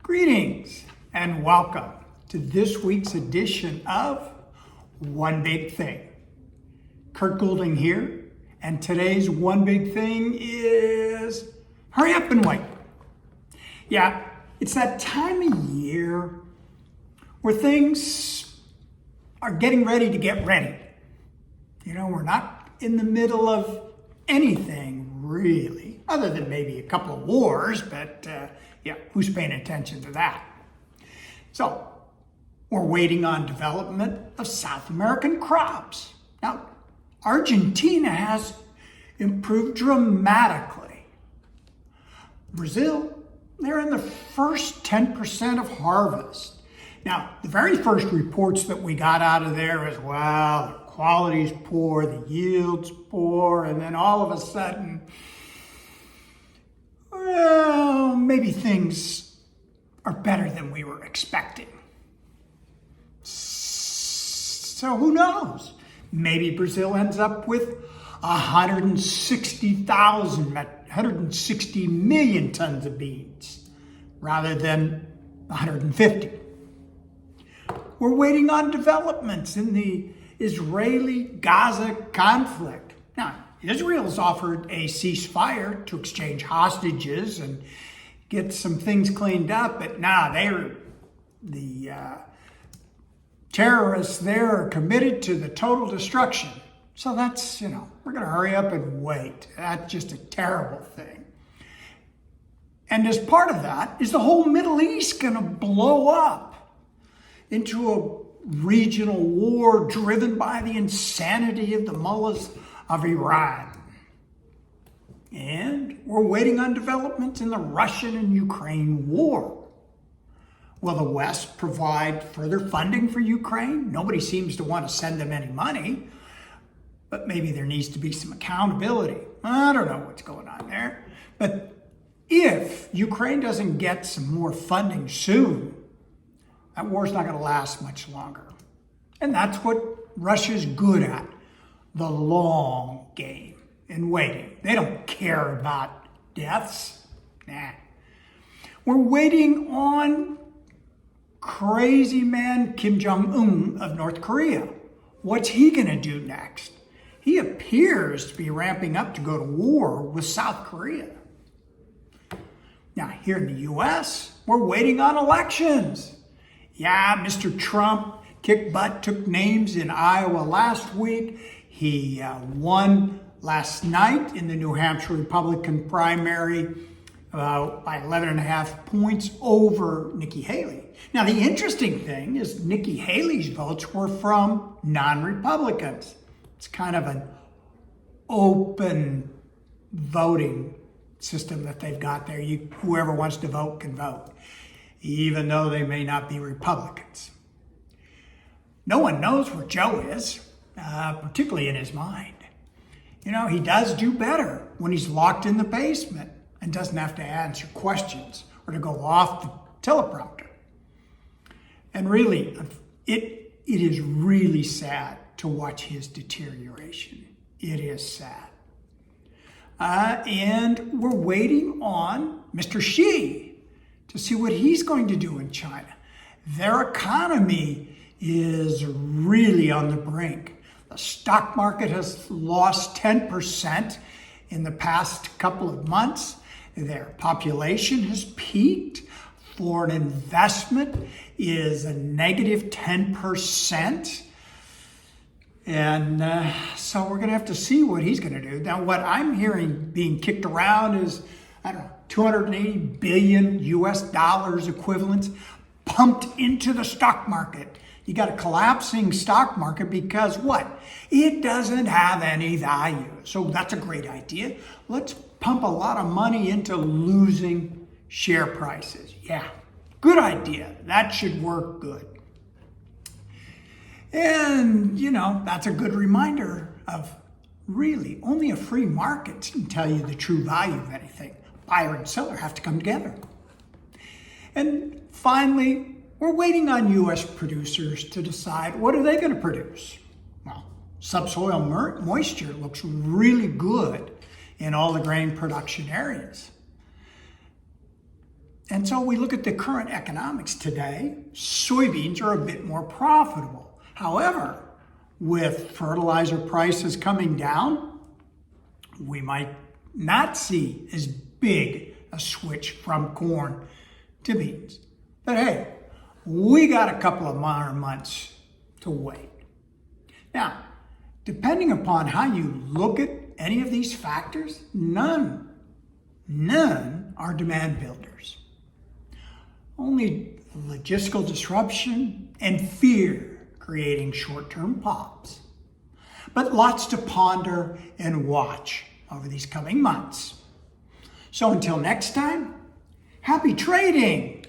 Greetings and welcome to this week's edition of One Big Thing. Kurt Goulding here, and today's one big thing is hurry up and wait. Yeah, it's that time of year where things are getting ready to get ready. You know, we're not in the middle of anything really, other than maybe a couple of wars, but who's paying attention to that? So, we're waiting on development of South American crops. Now, Argentina has improved dramatically. Brazil, they're in the first 10% of harvest. Now, the very first reports that we got out of there is, well, the quality's poor, the yield's poor, and then all of a sudden, well, maybe things are better than we were expecting. So who knows? Maybe Brazil ends up with 160 million tons of beans rather than 150. We're waiting on developments in the Israeli-Gaza conflict. Now, Israel's offered a ceasefire to exchange hostages and get some things cleaned up, but now the terrorists there are committed to the total destruction. So that's, we're going to hurry up and wait. That's just a terrible thing. And as part of that, is the whole Middle East going to blow up into a regional war driven by the insanity of the mullahs of Iran? And we're waiting on developments in the Russian and Ukraine war. Will the West provide further funding for Ukraine? Nobody seems to want to send them any money, but maybe there needs to be some accountability. I don't know what's going on there. But if Ukraine doesn't get some more funding soon, that war's not going to last much longer. And that's what Russia's good at, the long game and waiting. They don't care about deaths. Nah. We're waiting on crazy man Kim Jong-un of North Korea. What's he going to do next? He appears to be ramping up to go to war with South Korea. Now, here in the U.S., we're waiting on elections. Yeah, Mr. Trump kicked butt, took names in Iowa last week. He won last night in the New Hampshire Republican primary by 11.5 points over Nikki Haley. Now, the interesting thing is Nikki Haley's votes were from non-Republicans. It's kind of an open voting system that they've got there. Whoever wants to vote can vote, even though they may not be Republicans. No one knows where Joe is, particularly in his mind. He does do better when he's locked in the basement and doesn't have to answer questions or to go off the teleprompter. And really, it is really sad to watch his deterioration. It is sad. And we're waiting on Mr. Xi to see what he's going to do in China. Their economy is really on the brink. The stock market has lost 10% in the past couple of months. Their population has peaked. Foreign investment is a negative 10%. And so we're going to have to see what he's going to do. Now, what I'm hearing being kicked around is, 280 billion US dollars equivalents pumped into the stock market. You got a collapsing stock market because what? It doesn't have any value. So that's a great idea. Let's pump a lot of money into losing share prices. Yeah, good idea. That should work good. And, that's a good reminder of really only a free market can tell you the true value of anything. Buyer and seller have to come together. And finally, we're waiting on U.S. producers to decide what are they going to produce. Well, subsoil moisture looks really good in all the grain production areas. And so we look at the current economics today, soybeans are a bit more profitable. However, with fertilizer prices coming down, we might not see as big a switch from corn to beans. But hey, we got a couple of more months to wait. Now, depending upon how you look at any of these factors, none are demand builders. Only logistical disruption and fear creating short-term pops. But lots to ponder and watch over these coming months. So until next time, happy trading!